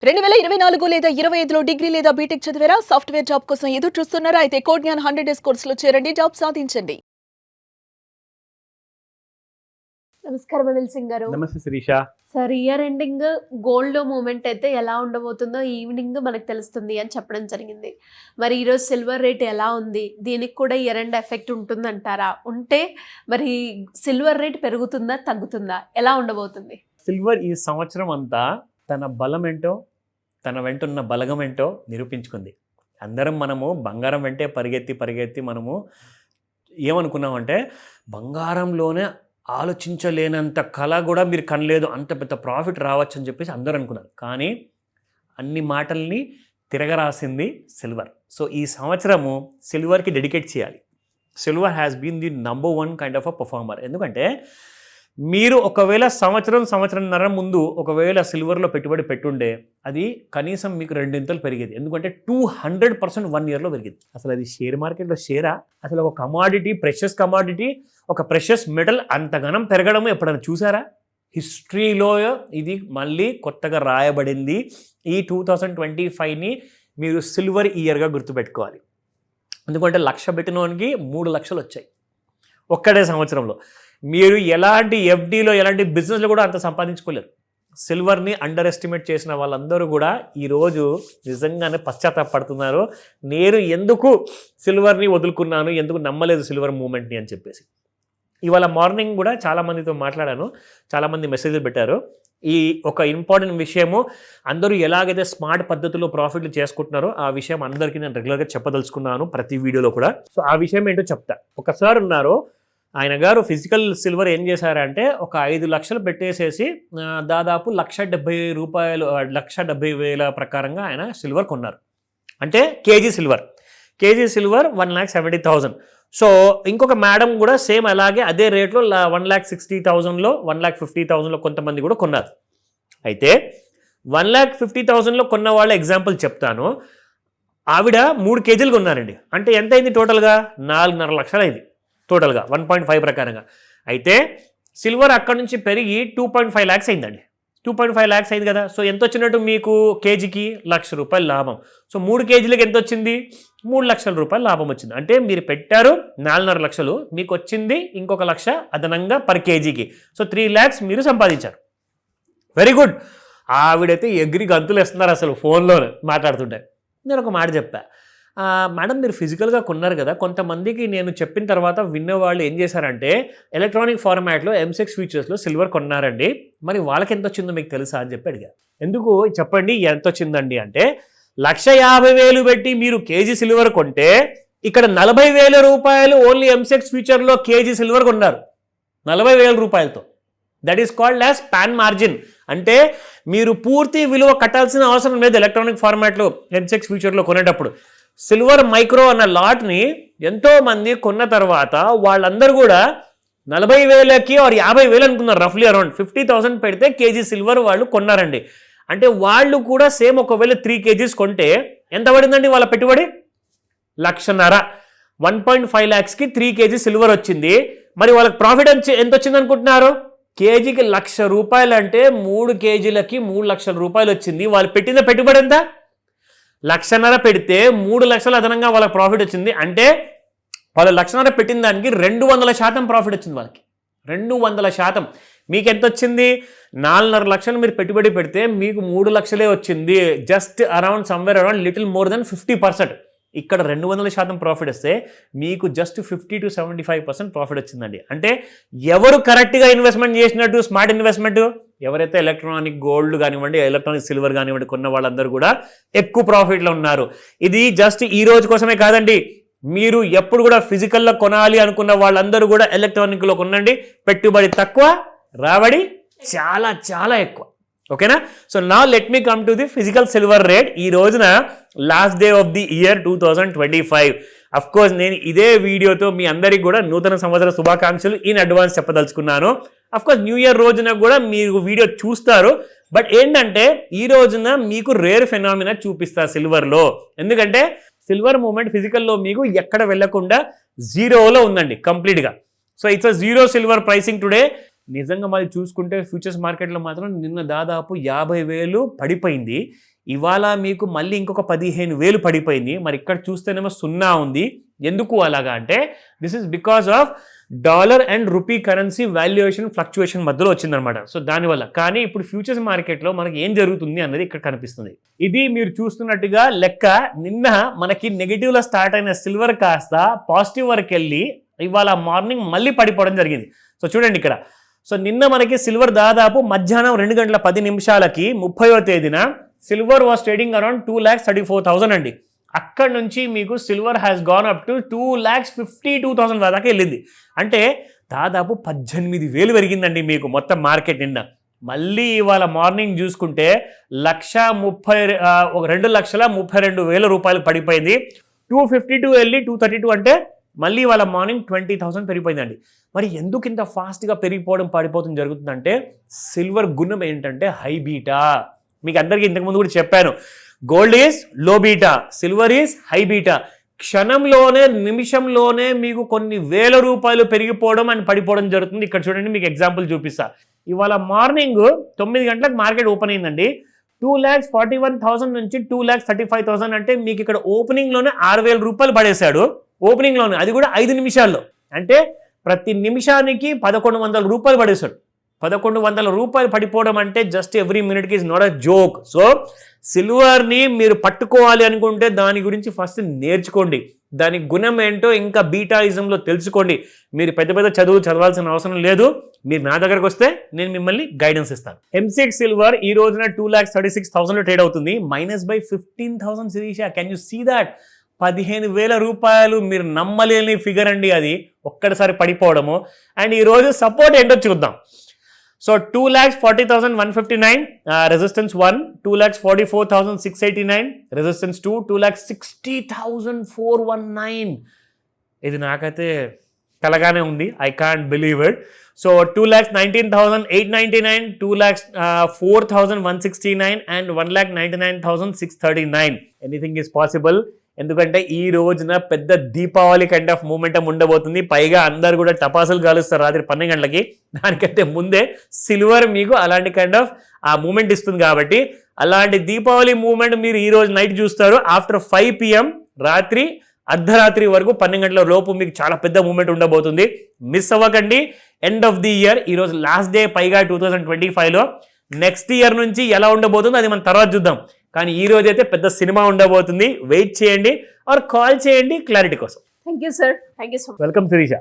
2024 లేదా 25లో డిగ్రీ లేదా బీటెక్ చదివారా? సాఫ్ట్‌వేర్ జాబ్ కోసం ఎదురు చూస్తున్నారా? అయితే కోడ్ జ్ఞాన్ 100 డేస్ కోర్సులో చేరండి. జాబ్ సాధించండి. నమస్కారం అనిల్ సింగ్ గారు. నమస్తే Shirisha. Sir, year ending gold moment అయితే ఎలా ఉండబోతుందో ఈవినింగ్ మనకు తెలుస్తుంది అని చెప్పడం జరిగింది. మరి ఈరోజు సిల్వర్ రేట్ ఎలా ఉంది? దీనికి కూడా ఇయర్ ఎండ్ ఎఫెక్ట్ ఉంటుందంటారా? ఉంటే మరి సిల్వర్ రేట్ పెరుగుతుందా, తగ్గుతుందా? ఎలా ఉండబోతుంది? సిల్వర్ ఈ సంవత్సరం అంతా తన బలం ఏంటో, తన వెంటున్న బలగం ఏంటో నిరూపించుకుంది. అందరం మనము బంగారం వెంటే పరిగెత్తి మనము ఏమనుకున్నామంటే, బంగారంలోనే ఆలోచించలేనంత కళ కూడా మీరు కనలేదు, అంత పెద్ద ప్రాఫిట్ రావచ్చు అని చెప్పేసి అందరూ అనుకున్నారు. కానీ అన్ని మాటల్ని తిరగరాసింది సిల్వర్. సో ఈ సంవత్సరము సిల్వర్కి డెడికేట్ చేయాలి. Silver has been the number 1 kind of a performer. ఎందుకంటే మీరు ఒకవేళ సంవత్సరంన్నర ముందు ఒకవేళ సిల్వర్లో పెట్టుబడి పెట్టుండే అది కనీసం మీకు 2 ఇంతలు పెరిగేది. ఎందుకంటే 200% 1 ఇయర్లో పెరిగింది. అసలు అది షేర్ మార్కెట్లో షేరా? అసలు ఒక కమాడిటీ, ప్రెషస్ కమాడిటీ, ఒక ప్రెషస్ మెటల్ అంతగనం పెరగడం ఎప్పుడైనా చూసారా? హిస్టరీలో ఇది మళ్ళీ కొత్తగా రాయబడింది. ఈ 2025ని మీరు సిల్వర్ ఇయర్గా గుర్తుపెట్టుకోవాలి. ఎందుకంటే 1,00,000 పెట్టినోనికి 3 లక్షలు వచ్చాయి ఒక్కడే సంవత్సరంలో. మీరు ఎలాంటి ఎఫ్డీలో, ఎలాంటి బిజినెస్లో కూడా అంత సంపాదించుకోలేరు. సిల్వర్ని అండర్ ఎస్టిమేట్ చేసిన వాళ్ళందరూ కూడా ఈరోజు నిజంగానే పశ్చాత్తాపడుతున్నారు. నేను ఎందుకు సిల్వర్ని వదులుకున్నాను, ఎందుకు నమ్మలేదు సిల్వర్ మూమెంట్ని అని చెప్పేసి. ఇవాళ మార్నింగ్ కూడా చాలామందితో మాట్లాడాను, చాలామంది మెసేజ్లు పెట్టారు. ఈ ఒక ఇంపార్టెంట్ విషయము, అందరూ ఎలాగైతే స్మార్ట్ పద్ధతిలో ప్రాఫిట్లు చేసుకుంటున్నారో ఆ విషయం అందరికీ నేను రెగ్యులర్గా చెప్పదలుచుకున్నాను ప్రతి వీడియోలో కూడా. సో ఆ విషయం ఏంటో చెప్తా. ఒకసారి ఉన్నారు ఆయన గారు ఫిజికల్ సిల్వర్ ఏం చేశారంటే, ఒక 5 లక్షలు పెట్టేసేసి దాదాపు రూపాయలు 1,70,000 ప్రకారంగా ఆయన సిల్వర్ కొన్నారు. అంటే కేజీ సిల్వర్ 1,70,000. సో ఇంకొక మేడం కూడా సేమ్ అలాగే అదే రేట్లో 1,60,000లో 1,50,000లో కొంతమంది కూడా కొన్నారు. అయితే 1,50,000లో కొన్న వాళ్ళ ఎగ్జాంపుల్ చెప్తాను. ఆవిడ 3 కేజీలు కొన్నారండి. అంటే ఎంత అయింది టోటల్గా? 4.5 లక్షలు అయింది టోటల్గా 1.5 ప్రకారంగా. అయితే సిల్వర్ అక్కడ నుంచి పెరిగి 2.5 ల్యాక్స్ అయిందండి. 2.5 ల్యాక్స్ అయింది కదా. సో ఎంత వచ్చినట్టు మీకు కేజీకి? ₹1,00,000 లాభం. సో 3 కేజీలకు ఎంత వచ్చింది? ₹3,00,000 లాభం వచ్చింది. అంటే మీరు పెట్టారు 4.5 లక్షలు, మీకు వచ్చింది ఇంకొక 1,00,000 అదనంగా పర్ కేజీకి. సో 3 ల్యాక్స్ మీరు సంపాదించారు. Very good. ఆవిడైతే ఎగిరి గంతులు వేస్తున్నారు అసలు ఫోన్లో మాట్లాడుతుంటే. నేను ఒక మాట చెప్పా, మేడం మీరు ఫిజికల్గా కొన్నారు కదా, కొంతమందికి నేను చెప్పిన తర్వాత విన్నవాళ్ళు ఏం చేశారంటే ఎలక్ట్రానిక్ ఫార్మాట్లో M6 ఫీచర్స్లో సిల్వర్ కొన్నారండి, మరి వాళ్ళకి ఎంత వచ్చిందో మీకు తెలుసా అని చెప్పి అడిగారు. ఎందుకు చెప్పండి ఎంత వచ్చిందండి అంటే, 1,50,000 పెట్టి మీరు కేజీ సిల్వర్ కొంటే ఇక్కడ ₹40,000 ఓన్లీ M6 ఫీచర్లో కేజీ సిల్వర్ కొన్నారు 40,000 రూపాయలతో. That is called as pan margin. అంటే మీరు పూర్తి విలువ కట్టాల్సిన అవసరం లేదు ఎలక్ట్రానిక్ ఫార్మాట్లో M6 ఫ్యూచర్లో కొనేటప్పుడు. సిల్వర్ మైక్రో అన్న లాట్ని ఎంతోమంది కొన్న తర్వాత వాళ్ళందరూ కూడా 40,000కి ఆర్ 50,000 అనుకున్నారు, రఫ్లీ అరౌండ్ 50,000 పెడితే కేజీ సిల్వర్ వాళ్ళు కొన్నారండి. అంటే వాళ్ళు కూడా సేమ్ ఒకవేళ 3 కేజీస్ కొంటే ఎంత పడిందండి వాళ్ళ పెట్టుబడి? 1,50,000. 1.5 ల్యాక్స్కి 3 కేజీ సిల్వర్ వచ్చింది. మరి వాళ్ళకి ప్రాఫిట్ ఎంత వచ్చింది అనుకుంటున్నారు? కేజీకి ₹1,00,000 అంటే 3 కేజీలకి ₹3,00,000 వచ్చింది. వాళ్ళు పెట్టిన పెట్టుబడి ఎంత? 1,50,000 పెడితే 3 లక్షలు అదనంగా వాళ్ళకి ప్రాఫిట్ వచ్చింది. అంటే వాళ్ళు 1,50,000 పెట్టిన దానికి 200% ప్రాఫిట్ వచ్చింది వాళ్ళకి. 200%. మీకు ఎంత వచ్చింది? 4.5 లక్షలు మీరు పెట్టుబడి పెడితే మీకు 3 లక్షలే వచ్చింది. Just around somewhere around little more than 50%. ఇక్కడ 200% ప్రాఫిట్ వస్తే మీకు జస్ట్ 50 to 75% ప్రాఫిట్ వచ్చిందండి. అంటే ఎవరు కరెక్ట్గా ఇన్వెస్ట్మెంట్ చేసినట్టు? స్మార్ట్ ఇన్వెస్ట్మెంట్ ఎవరైతే ఎలక్ట్రానిక్ గోల్డ్ కానివ్వండి, ఎలక్ట్రానిక్ సిల్వర్ కానివ్వండి కొన్న వాళ్ళందరూ కూడా ఎక్కువ ప్రాఫిట్లో ఉన్నారు. ఇది జస్ట్ ఈ రోజు కోసమే కాదండి, మీరు ఎప్పుడు కూడా ఫిజికల్లో కొనాలి అనుకున్న వాళ్ళందరూ కూడా ఎలక్ట్రానిక్లో కొనండి. పెట్టుబడి తక్కువ, రాబడి చాలా చాలా ఎక్కువ. ఓకేనా? సో నా let me come to the physical silver rate. ఈ రోజున last day of the year 2025. Of course నేను ఇదే వీడియోతో మీ అందరికి కూడా నూతన సంవత్సర శుభాకాంక్షలు ఇన్ అడ్వాన్స్ చెప్పదలుచుకున్నాను. అఫ్ కోర్స్ న్యూ ఇయర్ రోజున కూడా మీరు వీడియో చూస్తారు. బట్ ఏంటంటే ఈ రోజున మీకు రేర్ ఫెనామినా చూపిస్తా సిల్వర్లో. ఎందుకంటే సిల్వర్ మూమెంట్ ఫిజికల్లో మీకు ఎక్కడ వెళ్లకుండా జీరోలో ఉందండి కంప్లీట్గా. So it's a zero silver pricing today. నిజంగా మరి చూసుకుంటే ఫ్యూచర్స్ మార్కెట్లో మాత్రం నిన్న దాదాపు 50,000 పడిపోయింది. ఇవాళ మీకు మళ్ళీ ఇంకొక 15,000 పడిపోయింది. మరి ఇక్కడ చూస్తేనేమో 0 ఉంది. ఎందుకు అలాగా అంటే this is because of dollar and rupee currency valuation fluctuation మధ్యలో వచ్చిందనమాట. సో దానివల్ల. కానీ ఇప్పుడు ఫ్యూచర్స్ మార్కెట్లో మనకి ఏం జరుగుతుంది అన్నది ఇక్కడ కనిపిస్తుంది. ఇది మీరు చూస్తున్నట్టుగా లెక్క. నిన్న మనకి నెగిటివ్లో స్టార్ట్ అయిన సిల్వర్ కాస్త పాజిటివ్ వరకు వెళ్ళి ఇవాళ మార్నింగ్ మళ్ళీ పడిపోవడం జరిగింది. సో చూడండి ఇక్కడ. సో నిన్న మనకి సిల్వర్ దాదాపు మధ్యాహ్నం 2:10 30వ తేదీన సిల్వర్ వాస్ ట్రేడింగ్ అరౌండ్ 2,34,000 అండి. అక్కడ నుంచి మీకు silver has gone up to 2,52,000 దాకా వెళ్ళింది. అంటే దాదాపు 18,000 పెరిగిందండి మీకు మొత్తం మార్కెట్ నిన్న. మళ్ళీ ఇవాళ మార్నింగ్ చూసుకుంటే 2,32,000 రూపాయలు పడిపోయింది. 252 వెళ్ళి 232 అంటే మళ్ళీ ఇవాళ మార్నింగ్ 20,000 పెరిగిపోయిందండి. మరి ఎందుకు ఇంత ఫాస్ట్గా పెరిగిపోవడం పడిపోతుంది జరుగుతుందంటే సిల్వర్ గుణం ఏంటంటే హై బీటా. మీకు అందరికీ ఇంతకుముందు కూడా చెప్పాను, gold is low beta, silver is high beta. క్షణంలోనే నిమిషంలోనే మీకు కొన్ని వేల రూపాయలు పెరిగిపోవడం అని పడిపోవడం జరుగుతుంది. ఇక్కడ చూడండి మీకు ఎగ్జాంపుల్ చూపిస్తా. ఇవాళ మార్నింగ్ 9 గంటలకు మార్కెట్ ఓపెన్ అయిందండి. 2,41,000 నుంచి 2,35,000 అంటే మీకు ఇక్కడ ఓపెనింగ్లోనే 6,000 రూపాయలు పడేశాడు. ఓపెనింగ్లోనే, అది కూడా 5 నిమిషాల్లో. అంటే ప్రతి నిమిషానికి 1,100 రూపాయలు పడేశాడు. 1,100 రూపాయలు పడిపోవడం అంటే జస్ట్ ఎవ్రీ మినిట్కి is not a joke. So సిల్వర్ని మీరు పట్టుకోవాలి అనుకుంటే దాని గురించి ఫస్ట్ నేర్చుకోండి. దాని గుణం ఏంటో ఇంకా బీటాయిజంలో తెలుసుకోండి. మీరు పెద్ద పెద్ద చదువు చదవాల్సిన అవసరం లేదు. మీరు నా దగ్గరకు వస్తే నేను మిమ్మల్ని గైడెన్స్ ఇస్తాను. MCX సిల్వర్ ఈ రోజున 2,36,000 ట్రేడ్ అవుతుంది. -15,000 Shirisha. Can you see that? 15,000 రూపాయలు. మీరు నమ్మలేని ఫిగర్ అండి అది, ఒక్కడిసారి పడిపోవడము. అండ్ ఈరోజు సపోర్ట్ ఏంటో చూద్దాం. So 2,40,159 resistance 1, 2,44,689 resistance 2, 2,60,419. ఇది నాకైతే కలగానే ఉంది. I can't believe it. So 2,19,899, 2,04,169 and 1,99,639. Anything is possible. ఎందుకంటే ఈ రోజున పెద్ద దీపావళి కైండ్ ఆఫ్ మూమెంటం ఉండబోతుంది. పైగా అందరు కూడా టపాసులు కాలుస్తారు రాత్రి 12 గంటలకి. దానికంటే ముందే సిల్వర్ మీకు అలాంటి కైండ్ ఆఫ్ ఆ మూమెంట్ ఇస్తుంది. కాబట్టి అలాంటి దీపావళి మూమెంట్ మీరు ఈ రోజు నైట్ చూస్తారు. ఆఫ్టర్ 5 PM రాత్రి అర్ధరాత్రి వరకు 12 గంటల లోపు మీకు చాలా పెద్ద మూమెంట్ ఉండబోతుంది. మిస్ అవ్వకండి. ఎండ్ ఆఫ్ ది ఇయర్, ఈరోజు లాస్ట్ డే. పైగా 2025లో నెక్స్ట్ ఇయర్ నుంచి ఎలా ఉండబోతుందో అది మనం తర్వాత చూద్దాం. కానీ ఈ రోజు అయితే పెద్ద సినిమా ఉండబోతుంది. వెయిట్ చేయండి ఆర్ కాల్ చేయండి క్లారిటీ కోసం. Thank you sir. Thank you so much. Welcome Sirisha.